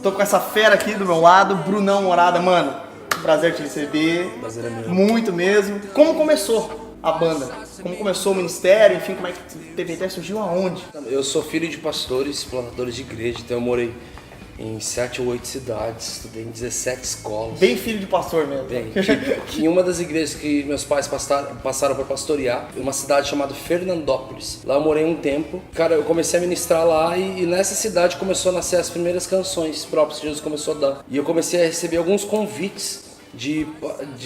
Tô com essa fera aqui do meu lado, Brunão Morada, mano. Prazer te receber. Prazer é meu. Muito mesmo. Como começou a banda? Como começou o ministério? Enfim, como é que o TVT surgiu aonde? Eu sou filho de pastores, plantadores de igreja, então eu morei em 7 ou 8 cidades, estudei em 17 escolas. Bem filho de pastor mesmo. Bem, em uma das igrejas que meus pais passaram para pastorear, uma cidade chamada Fernandópolis. Lá eu morei um tempo. Cara, eu comecei a ministrar lá e nessa cidade começou a nascer as primeiras canções próprias que Jesus começou a dar. E eu comecei a receber alguns convites de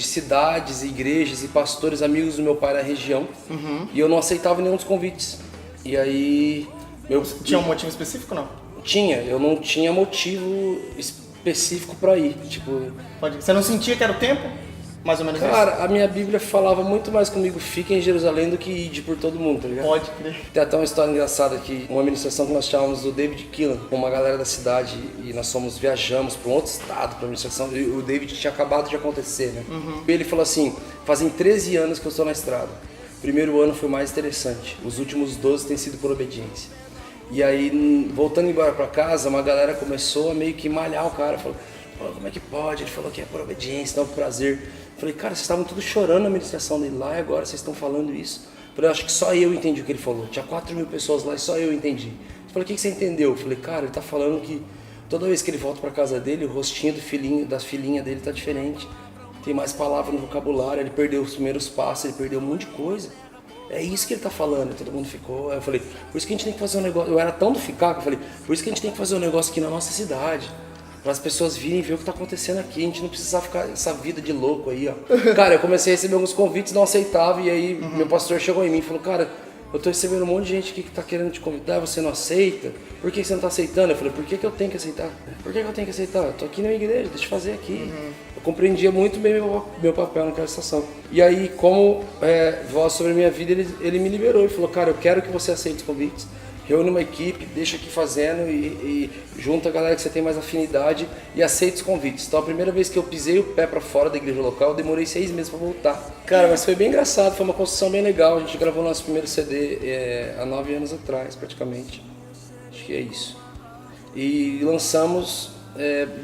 cidades, igrejas e pastores, amigos do meu pai na região. E eu não aceitava nenhum dos convites. E aí... Tinha um motivo específico, não? Eu não tinha motivo específico pra ir, tipo... Você não sentia que era o tempo? Mais ou menos isso? Cara, a minha Bíblia falava muito mais comigo, fica em Jerusalém, do que ide por todo mundo, tá ligado? Pode crer. Tem até uma história engraçada aqui, uma ministração que nós chamamos do David Keelan, com uma galera da cidade, e nós viajamos para um outro estado pra ministração, e o David tinha acabado de acontecer, né? E ele falou assim, fazem 13 anos que eu estou na estrada, o primeiro ano foi mais interessante, os últimos 12 têm sido por obediência. E aí, voltando embora pra casa, uma galera começou a meio que malhar o cara. Falou, como é que pode? Ele falou que é por obediência, não por prazer. Eu falei, cara, vocês estavam tudo chorando na ministração dele lá e agora vocês estão falando isso. Eu falei, acho que só eu entendi o que ele falou. Tinha 4.000 pessoas lá e só eu entendi. Eu falei, o que você entendeu? Eu falei, cara, ele tá falando que toda vez que ele volta pra casa dele, o rostinho da filhinha dele tá diferente. Tem mais palavra no vocabulário, ele perdeu os primeiros passos, ele perdeu um monte de coisa. É isso que ele tá falando, e todo mundo ficou. Aí eu falei, por isso que a gente tem que fazer um negócio. Eu era tão do ficar que eu falei, por isso que a gente tem que fazer um negócio aqui na nossa cidade. Para as pessoas virem ver o que tá acontecendo aqui. A gente não precisa ficar essa vida de louco aí, ó. Cara, eu comecei a receber alguns convites, não aceitava. E aí meu pastor chegou em mim e falou, cara, eu tô recebendo um monte de gente aqui que tá querendo te convidar, você não aceita? Por que você não tá aceitando? Eu falei, por que eu tenho que aceitar? Por que eu tenho que aceitar? Eu tô aqui na minha igreja, deixa eu fazer aqui. Eu compreendia muito bem meu papel naquela estação. E aí, como voz sobre a minha vida, ele me liberou e falou, cara, eu quero que você aceite os convites. Reúne uma equipe, deixa aqui fazendo e junta a galera que você tem mais afinidade e aceita os convites. Então a primeira vez que eu pisei o pé pra fora da igreja local, eu demorei 6 meses pra voltar. Cara, mas foi bem engraçado, foi uma construção bem legal. A gente gravou nosso primeiro CD há 9 anos atrás, praticamente. Acho que é isso. E lançamos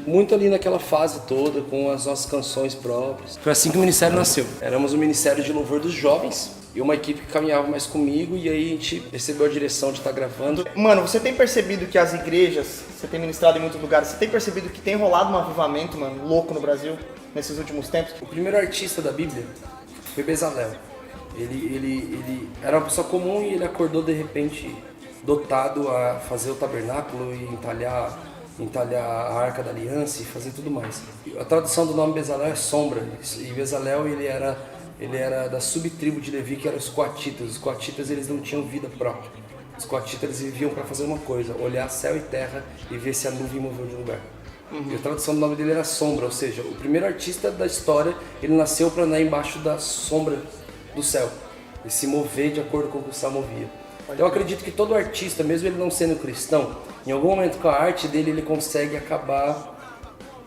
muito ali naquela fase toda, com as nossas canções próprias. Foi assim que o ministério nasceu. Éramos o Ministério de Louvor dos Jovens. E uma equipe que caminhava mais comigo, e aí a gente recebeu a direção de estar gravando. Mano, você tem percebido que as igrejas, você tem ministrado em muitos lugares, você tem percebido que tem rolado um avivamento, mano, louco no Brasil, nesses últimos tempos? O primeiro artista da Bíblia foi Bezalel. Ele era uma pessoa comum e ele acordou de repente dotado a fazer o tabernáculo e entalhar a Arca da Aliança e fazer tudo mais. A tradução do nome Bezalel é sombra, e Bezalel ele era da subtribo de Levi, que eram os coatitas. Os coatitas, eles não tinham vida própria. Os coatitas, eles viviam para fazer uma coisa, olhar céu e terra e ver se a nuvem moveu de lugar. E a tradução do nome dele era sombra, ou seja, o primeiro artista da história, ele nasceu para andar embaixo da sombra do céu e se mover de acordo com o que o céu movia. Eu acredito que todo artista, mesmo ele não sendo cristão, em algum momento com a arte dele, ele consegue acabar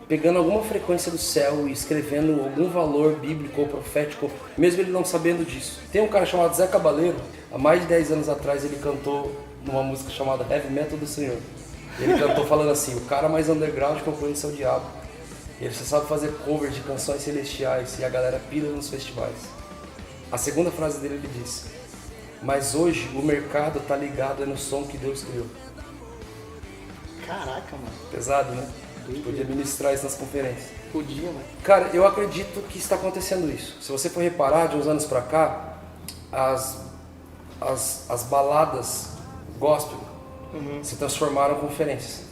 pegando alguma frequência do céu e escrevendo algum valor bíblico ou profético, mesmo ele não sabendo disso. Tem um cara chamado Zé Cabaleiro, há mais de 10 anos atrás ele cantou numa música chamada Heavy Metal do Senhor. Ele cantou falando assim, o cara mais underground que eu conheço é o diabo. Ele só sabe fazer cover de canções celestiais e a galera pira nos festivais. A segunda frase dele ele disse, mas hoje o mercado tá ligado no som que Deus criou. Caraca, mano. Pesado, né? Podia ministrar isso nas conferências. Podia, né? Cara, eu acredito que está acontecendo isso. Se você for reparar, de uns anos pra cá, as baladas gospel se transformaram em conferências.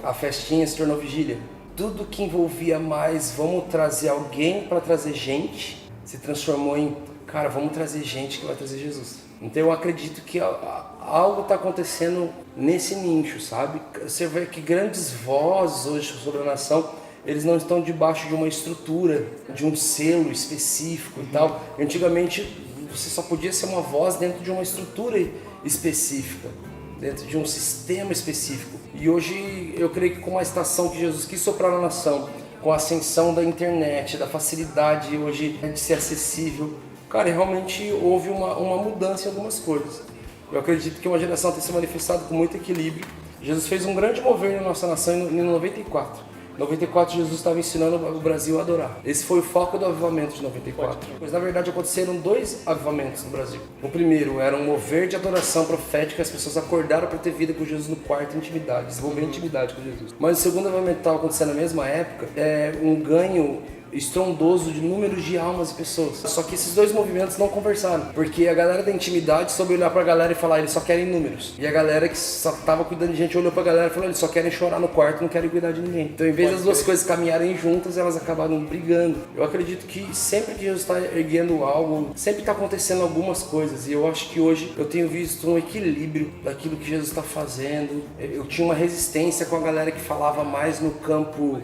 A festinha se tornou vigília. Tudo que envolvia mais, vamos trazer alguém para trazer gente, se transformou em, cara, vamos trazer gente que vai trazer Jesus. Então eu acredito que algo está acontecendo nesse nicho, sabe? Você vê que grandes vozes hoje sobre a nação, eles não estão debaixo de uma estrutura, de um selo específico e tal. Antigamente você só podia ser uma voz dentro de uma estrutura específica, dentro de um sistema específico. E hoje eu creio que com a estação que Jesus quis soprar na nação, com a ascensão da internet, da facilidade hoje de ser acessível, cara, realmente houve uma mudança em algumas coisas. Eu acredito que uma geração tem se manifestado com muito equilíbrio, Jesus fez um grande mover na nossa nação em 94. Em 94, Jesus estava ensinando o Brasil a adorar. Esse foi o foco do avivamento de 94. Mas, na verdade, aconteceram 2 avivamentos no Brasil. O primeiro era um mover de adoração profética. As pessoas acordaram para ter vida com Jesus no quarto, intimidade, desenvolver intimidade com Jesus. Mas o segundo avivamento que estava acontecendo na mesma época é um ganho estrondoso de números de almas e pessoas. Só que esses 2 movimentos não conversaram, porque a galera da intimidade soube olhar pra galera e falar, eles só querem números. E a galera que só tava cuidando de gente olhou pra galera e falou, eles só querem chorar no quarto, não querem cuidar de ninguém. Então, em vez das 2 coisas caminharem juntas, elas acabaram brigando. Eu acredito que sempre que Jesus está erguendo algo, sempre está acontecendo algumas coisas. E eu acho que hoje eu tenho visto um equilíbrio daquilo que Jesus está fazendo. Eu tinha uma resistência com a galera que falava mais no campo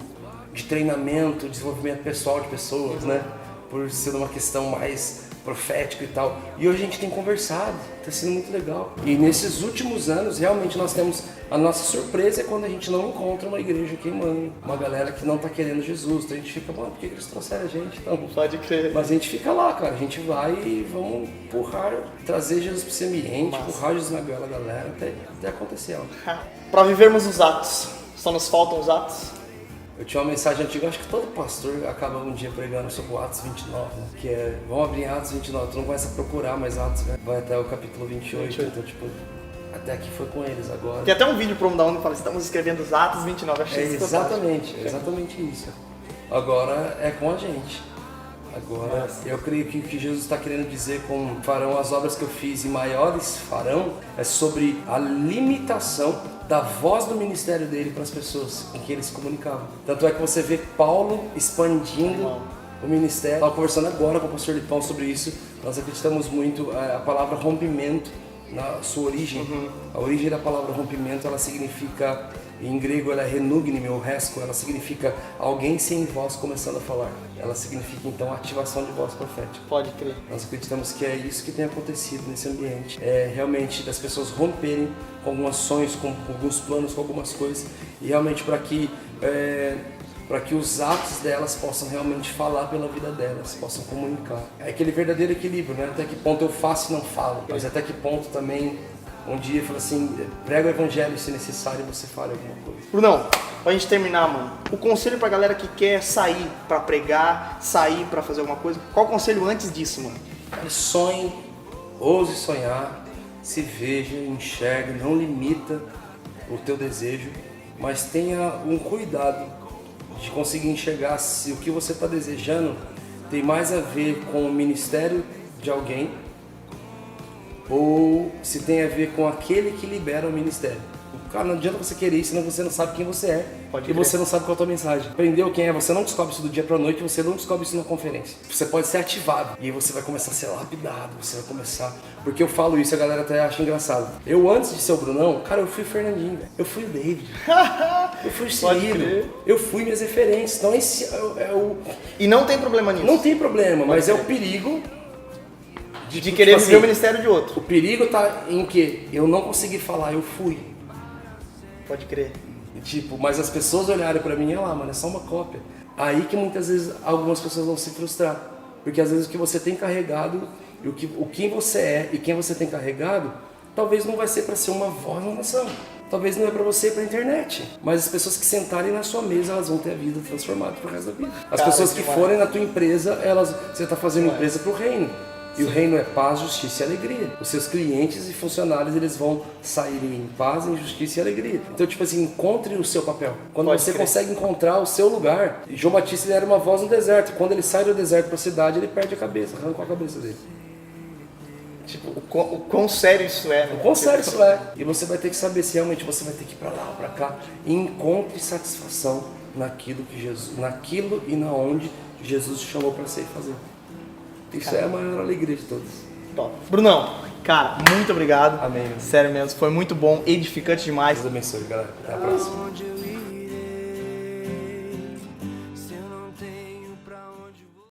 de treinamento, desenvolvimento pessoal de pessoas, né? Por ser uma questão mais profética e tal. E hoje a gente tem conversado, tá sendo muito legal. E nesses últimos anos, realmente nós temos... A nossa surpresa é quando a gente não encontra uma igreja queimando, uma galera que não tá querendo Jesus. Então a gente fica, mano, por que eles trouxeram a gente? Então, pode crer. mas a gente fica lá, cara. A gente vai e vamos empurrar, trazer Jesus para esse ambiente, empurrar Jesus na goela da galera, até acontecer algo. Para vivermos os atos, só nos faltam os atos? Eu tinha uma mensagem antiga, acho que todo pastor acaba um dia pregando sobre o Atos 29, né? Que é, vamos abrir Atos 29, tu não começa a procurar mais Atos, né? Vai até o capítulo 28, então tipo, até aqui foi com eles agora. Tem até um vídeo pro Mudar Onda que fala, estamos escrevendo os Atos 29, achei isso exatamente isso. Agora é com a gente. Agora, eu creio que o que Jesus está querendo dizer com farão as obras que eu fiz e maiores farão é sobre a limitação da voz do ministério dele para as pessoas com que ele se comunicava. Tanto é que você vê Paulo expandindo o ministério. Estava conversando agora com o pastor Lipão sobre isso. Nós acreditamos muito a palavra rompimento na sua origem. A origem da palavra rompimento, ela significa, em grego ela é renugnim ou resco, ela significa alguém sem voz começando a falar. Ela significa então ativação de voz profética. Pode crer. Nós acreditamos que é isso que tem acontecido nesse ambiente. É realmente das pessoas romperem com alguns sonhos, com alguns planos, com algumas coisas. E realmente para que os atos delas possam realmente falar pela vida delas, possam comunicar. É aquele verdadeiro equilíbrio, né? Até que ponto eu faço e não falo, mas até que ponto também um dia eu falo assim, prega o evangelho se necessário você fale alguma coisa. Brunão, pra gente terminar, mano, o conselho pra galera que quer sair pra pregar, sair pra fazer alguma coisa, qual o conselho antes disso, mano? Sonhe, ouse sonhar, se veja, enxergue, não limita o teu desejo, mas tenha um cuidado de conseguir enxergar se o que você está desejando tem mais a ver com o ministério de alguém ou se tem a ver com aquele que libera o ministério. Cara, não adianta você querer isso, senão você não sabe quem você é. E você não sabe qual é a tua mensagem. Aprendeu quem é, você não descobre isso do dia pra noite, você não descobre isso na conferência. Você pode ser ativado, e aí você vai começar a ser lapidado, você vai começar... Porque eu falo isso, a galera até acha engraçado. Eu, antes de ser o Brunão, cara, eu fui o Fernandinho, eu fui o David, eu fui o Cirilo, eu fui minhas referências. Então esse é o... E não tem problema nisso? Não tem problema, mas é o perigo... De querer viver o ministério de outro. O perigo tá em que eu não consegui falar, eu fui. Pode crer. Tipo, mas as pessoas olharem pra mim e lá, mano, é só uma cópia. Aí que muitas vezes algumas pessoas vão se frustrar. Porque às vezes o que você tem carregado, o quem você é e quem você tem carregado, talvez não vai ser pra ser uma voz na nação. Talvez não é pra você ir pra internet. Mas as pessoas que sentarem na sua mesa, elas vão ter a vida transformada pro resto da vida. As pessoas que forem na tua empresa, você tá fazendo empresa pro reino. E o reino é paz, justiça e alegria. Os seus clientes e funcionários, eles vão sair em paz, em justiça e alegria. Então, tipo assim, encontre o seu papel. Quando você consegue encontrar o seu lugar... João Batista, ele era uma voz no deserto. Quando ele sai do deserto para a cidade, ele perde a cabeça, arranca a cabeça dele. Tipo, o quão sério isso é, né? O quão sério isso é. E você vai ter que saber se realmente você vai ter que ir para lá ou para cá. E encontre satisfação naquilo e na onde Jesus te chamou para ser e fazer. Isso é a maior alegria de todos. Top. Brunão, cara, muito obrigado. Amém. Sério mesmo, foi muito bom, edificante demais. Deus abençoe, galera. Até a próxima.